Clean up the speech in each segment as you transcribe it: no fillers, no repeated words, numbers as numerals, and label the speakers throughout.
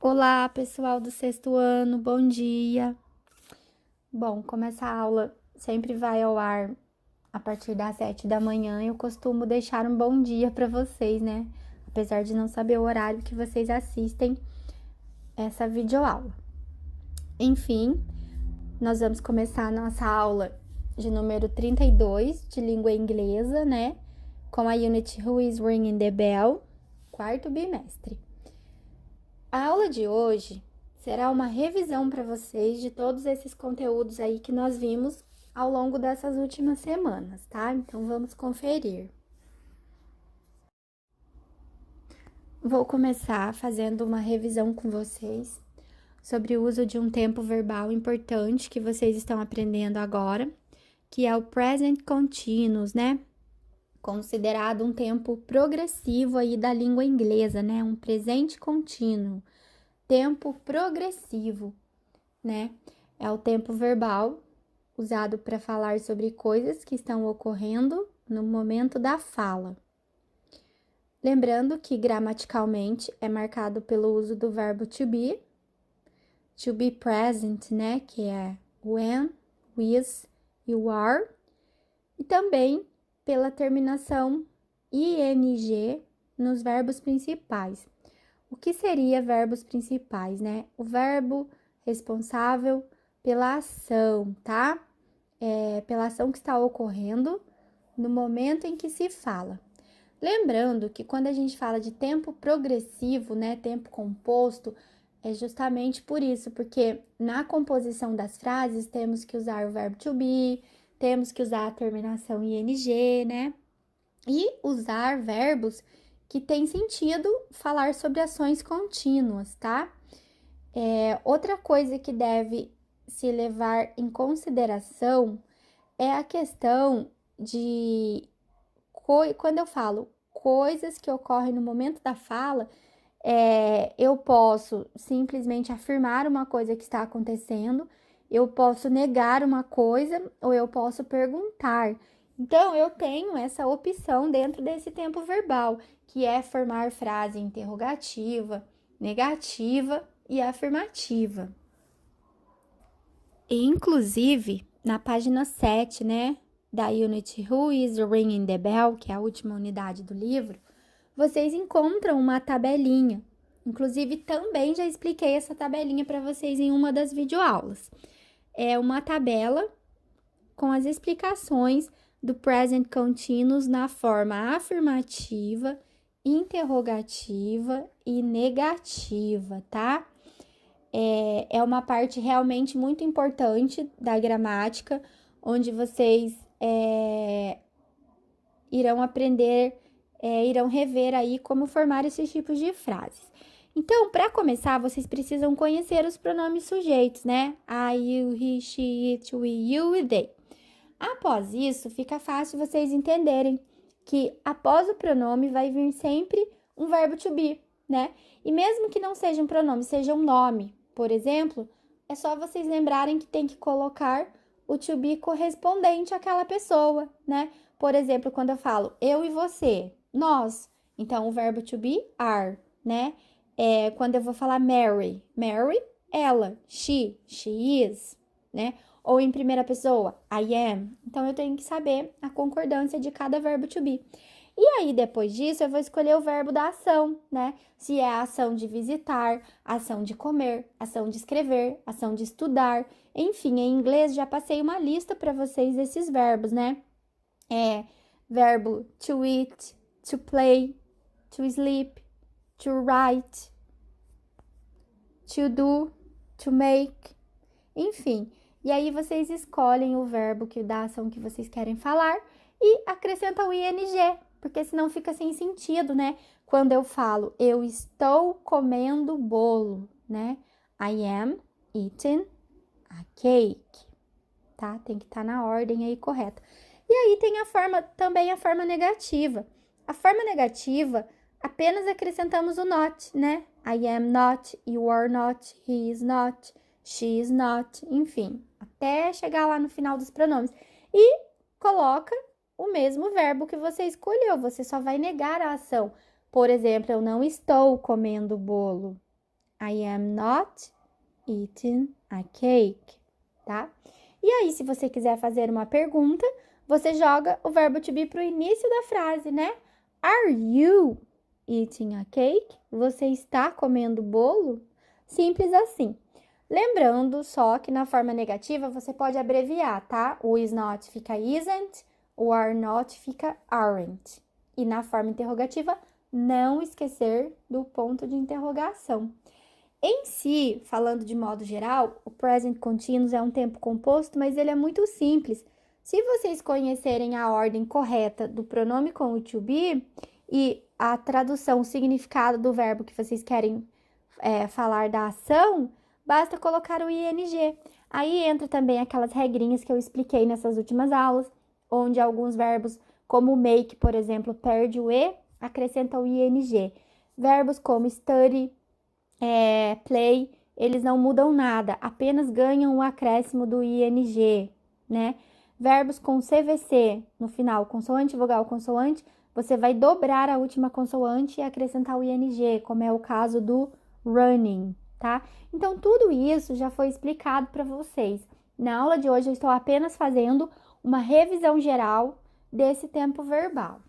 Speaker 1: Olá, pessoal do sexto ano, bom dia. Bom, como essa aula sempre vai ao ar a partir das 7 da manhã, eu costumo deixar um bom dia para vocês, né? Apesar de não saber o horário que vocês assistem essa videoaula. Enfim, nós vamos começar a nossa aula de número 32 de língua inglesa, né? Com a Unit Who is Ringing the Bell, quarto bimestre. A aula de hoje será uma revisão para vocês de todos esses conteúdos aí que nós vimos ao longo dessas últimas semanas, tá? Então, vamos conferir. Vou começar fazendo uma revisão com vocês sobre o uso de um tempo verbal importante que vocês estão aprendendo agora, que é o present continuous, né? Considerado um tempo progressivo aí da língua inglesa, né? Um presente contínuo. Tempo progressivo, né? É o tempo verbal usado para falar sobre coisas que estão ocorrendo no momento da fala. Lembrando que gramaticalmente é marcado pelo uso do verbo to be present, né? Que é when, with e are, e também pela terminação ing nos verbos principais. O que seria verbos principais, né? O verbo responsável pela ação, tá? Pela ação que está ocorrendo no momento em que se fala. Lembrando que quando a gente fala de tempo progressivo, né? Tempo composto, é justamente por isso, porque na composição das frases temos que usar o verbo to be, temos que usar a terminação ing, né? E usar verbos que tem sentido falar sobre ações contínuas, tá? Outra coisa que deve se levar em consideração é a questão de quando eu falo coisas que ocorrem no momento da fala, eu posso simplesmente afirmar uma coisa que está acontecendo, eu posso negar uma coisa ou eu posso perguntar. Então, eu tenho essa opção dentro desse tempo verbal, que é formar frase interrogativa, negativa e afirmativa. E, inclusive, na página 7, né, da Unit Who is Ringing the Bell, que é a última unidade do livro, vocês encontram uma tabelinha. Inclusive, também já expliquei essa tabelinha para vocês em uma das videoaulas. É uma tabela com as explicações do present continuous na forma afirmativa, interrogativa e negativa, tá? É uma parte realmente muito importante da gramática, onde vocês irão aprender, irão rever aí como formar esses tipos de frases. Então, para começar, vocês precisam conhecer os pronomes sujeitos, né? I, you, he, she, it, we, you e they. Após isso, fica fácil vocês entenderem que após o pronome vai vir sempre um verbo to be, né? E mesmo que não seja um pronome, seja um nome, por exemplo, é só vocês lembrarem que tem que colocar o to be correspondente àquela pessoa, né? Por exemplo, quando eu falo eu e você, nós, então o verbo to be are, né? Quando eu vou falar Mary, ela, she is, né? Ou em primeira pessoa, I am. Então, eu tenho que saber a concordância de cada verbo to be. E aí, depois disso, eu vou escolher o verbo da ação, né? Se é a ação de visitar, ação de comer, ação de escrever, ação de estudar. Enfim, em inglês, já passei uma lista para vocês desses verbos, né? Verbo to eat, to play, to sleep, to write, to do, to make, enfim. E aí, vocês escolhem o verbo da ação que vocês querem falar e acrescentam o ing, porque senão fica sem sentido, né? Quando eu falo, eu estou comendo bolo, né? I am eating a cake, tá? Tem que estar na ordem aí correta. E aí tem também a forma negativa. A forma negativa, apenas acrescentamos o not, né? I am not, you are not, he is not, she is not, enfim, até chegar lá no final dos pronomes. E coloca o mesmo verbo que você escolheu, você só vai negar a ação. Por exemplo, eu não estou comendo bolo. I am not eating a cake, tá? E aí, se você quiser fazer uma pergunta, você joga o verbo to be pro início da frase, né? Are you eating a cake? Você está comendo bolo? Simples assim. Lembrando só que na forma negativa você pode abreviar, tá? O is not fica isn't, o are not fica aren't. E na forma interrogativa, não esquecer do ponto de interrogação. Em si, falando de modo geral, o present continuous é um tempo composto, mas ele é muito simples. Se vocês conhecerem a ordem correta do pronome com o to be e a tradução, o significado do verbo que vocês querem falar da ação, basta colocar o ing. Aí entra também aquelas regrinhas que eu expliquei nessas últimas aulas, onde alguns verbos, como make, por exemplo, perde o e, acrescenta o ing. Verbos como study, play, eles não mudam nada, apenas ganham o acréscimo do ing, né? Verbos com CVC no final, consoante, vogal, consoante, você vai dobrar a última consoante e acrescentar o ing, como é o caso do running, tá? Então, tudo isso já foi explicado para vocês. Na aula de hoje, eu estou apenas fazendo uma revisão geral desse tempo verbal.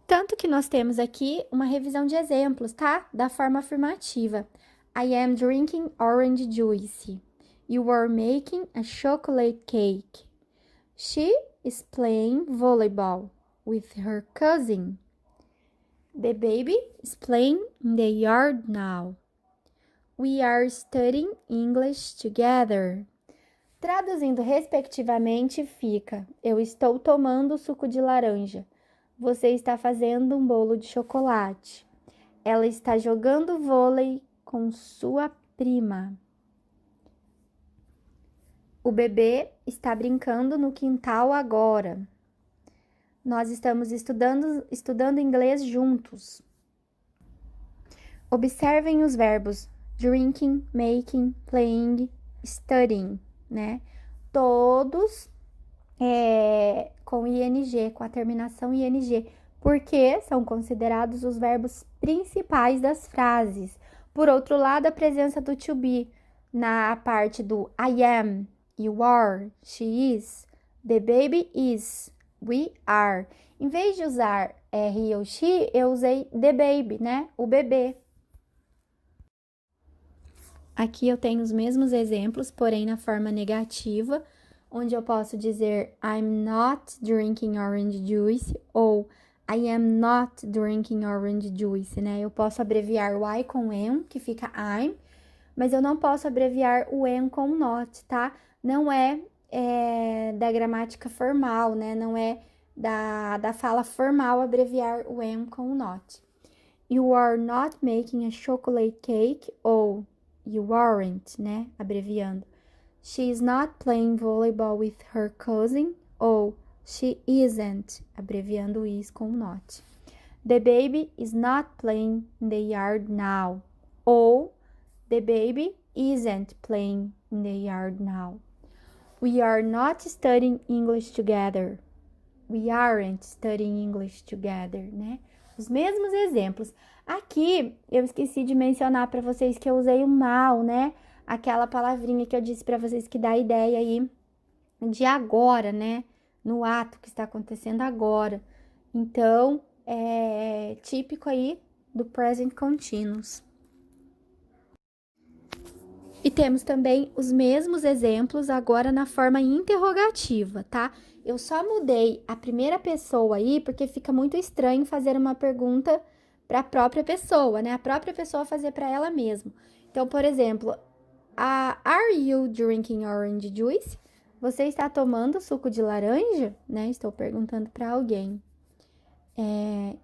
Speaker 1: Tanto que nós temos aqui uma revisão de exemplos, tá? Da forma afirmativa. I am drinking orange juice. You are making a chocolate cake. She is playing volleyball with her cousin. The baby is playing in the yard now. We are studying English together. Traduzindo respectivamente, fica: eu estou tomando suco de laranja. Você está fazendo um bolo de chocolate. Ela está jogando vôlei com sua prima. O bebê está brincando no quintal agora. Nós estamos estudando inglês juntos. Observem os verbos drinking, making, playing, studying, né? Todos com ing, com a terminação ing, porque são considerados os verbos principais das frases. Por outro lado, a presença do to be na parte do I am, you are, she is, the baby is, we are. Em vez de usar he ou she, eu usei the baby, né? O bebê. Aqui eu tenho os mesmos exemplos, porém na forma negativa, onde eu posso dizer I'm not drinking orange juice ou I am not drinking orange juice, né? Eu posso abreviar o I com am, que fica I'm, mas eu não posso abreviar o am com not, tá? Não é da gramática formal, né? Não é da fala formal abreviar o am com o not. You are not making a chocolate cake ou you aren't, né? Abreviando. She is not playing volleyball with her cousin ou she isn't, abreviando is com not. The baby is not playing in the yard now ou the baby isn't playing in the yard now. We are not studying English together. We aren't studying English together, né? Os mesmos exemplos. Aqui, eu esqueci de mencionar para vocês que eu usei o now, né? Aquela palavrinha que eu disse para vocês que dá a ideia aí de agora, né? No ato que está acontecendo agora. Então, é típico aí do present continuous. E temos também os mesmos exemplos agora na forma interrogativa, tá? Eu só mudei a primeira pessoa aí porque fica muito estranho fazer uma pergunta para a própria pessoa, né? A própria pessoa fazer para ela mesma. Então, por exemplo, are you drinking orange juice? Você está tomando suco de laranja? Né? Estou perguntando para alguém.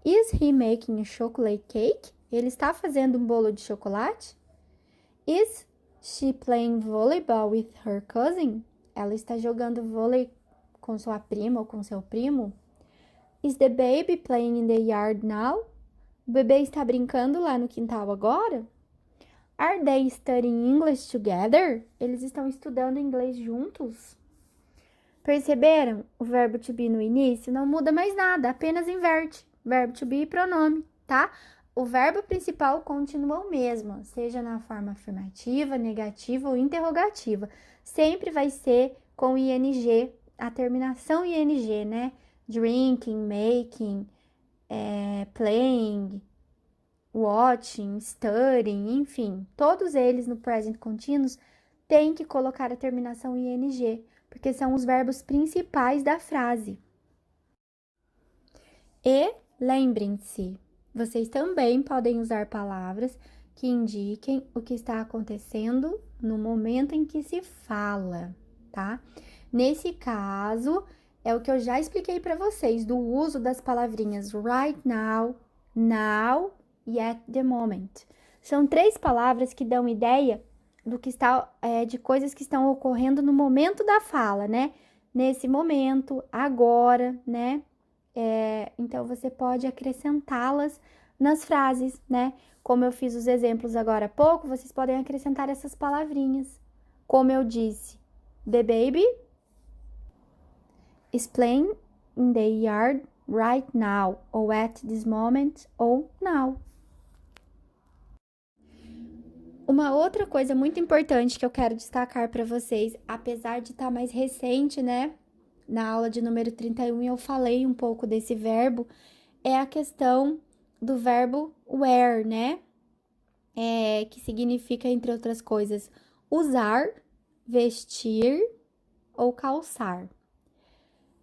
Speaker 1: Is he making a chocolate cake? Ele está fazendo um bolo de chocolate? Is she playing volleyball with her cousin? Ela está jogando vôlei com sua prima ou com seu primo? Is the baby playing in the yard now? O bebê está brincando lá no quintal agora? Are they studying English together? Eles estão estudando inglês juntos? Perceberam? O verbo to be no início não muda mais nada, apenas inverte. Verbo to be e pronome, tá? o verbo principal continua o mesmo, seja na forma afirmativa, negativa ou interrogativa. Sempre vai ser com ing, a terminação ing, né? Drinking, making, playing, watching, studying, enfim. Todos eles no present continuous têm que colocar a terminação ing, porque são os verbos principais da frase. E lembrem-se, vocês também podem usar palavras que indiquem o que está acontecendo no momento em que se fala, tá? Nesse caso, é o que eu já expliquei para vocês do uso das palavrinhas right now, now e at the moment. São 3 palavras que dão ideia do que está, de coisas que estão ocorrendo no momento da fala, né? Nesse momento, agora, né? Então, você pode acrescentá-las nas frases, né? Como eu fiz os exemplos agora há pouco, vocês podem acrescentar essas palavrinhas. Como eu disse, the baby is playing in the yard right now, ou at this moment, ou now. Uma outra coisa muito importante que eu quero destacar para vocês, apesar de estar mais recente, né? Na aula de número 31 eu falei um pouco desse verbo, é a questão do verbo wear, né? Que significa, entre outras coisas, usar, vestir ou calçar.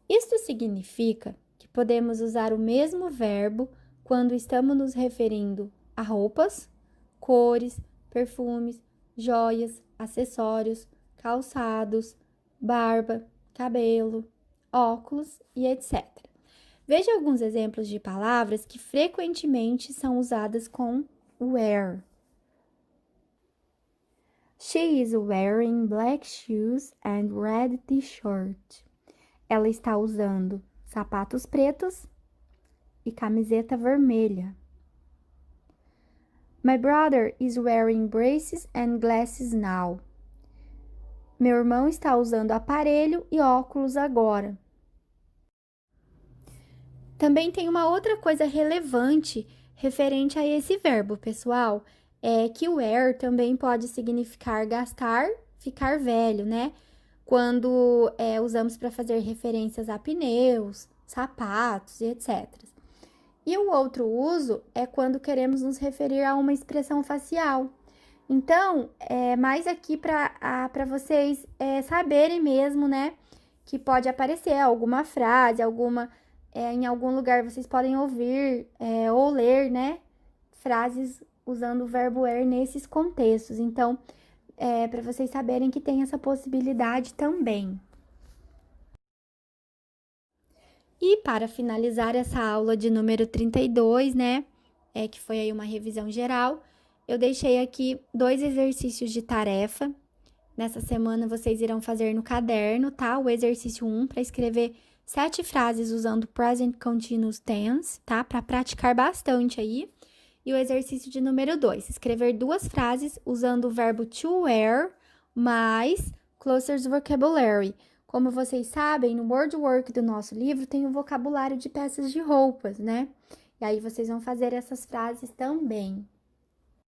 Speaker 1: Isto significa que podemos usar o mesmo verbo quando estamos nos referindo a roupas, cores, perfumes, joias, acessórios, calçados, barba, cabelo, óculos e etc. Veja alguns exemplos de palavras que frequentemente são usadas com wear. She is wearing black shoes and red t-shirt. Ela está usando sapatos pretos e camiseta vermelha. My brother is wearing braces and glasses now. Meu irmão está usando aparelho e óculos agora. Também tem uma outra coisa relevante referente a esse verbo, pessoal, é que wear também pode significar gastar, ficar velho, né? Quando usamos para fazer referências a pneus, sapatos e etc. E o outro uso é quando queremos nos referir a uma expressão facial. Então, mais aqui para vocês saberem mesmo, né? Que pode aparecer alguma frase, em algum lugar vocês podem ouvir ou ler, né? Frases usando o verbo wear nesses contextos. Então, para vocês saberem que tem essa possibilidade também. E para finalizar essa aula de número 32, né, que foi aí uma revisão geral, eu deixei aqui 2 exercícios de tarefa. Nessa semana vocês irão fazer no caderno, tá? O exercício 1 para escrever 7 frases usando present continuous tense, tá? Para praticar bastante aí. E o exercício de número 2, escrever 2 frases usando o verbo to wear mais closer's vocabulary. Como vocês sabem, no word work do nosso livro tem o vocabulário de peças de roupas, né? E aí vocês vão fazer essas frases também.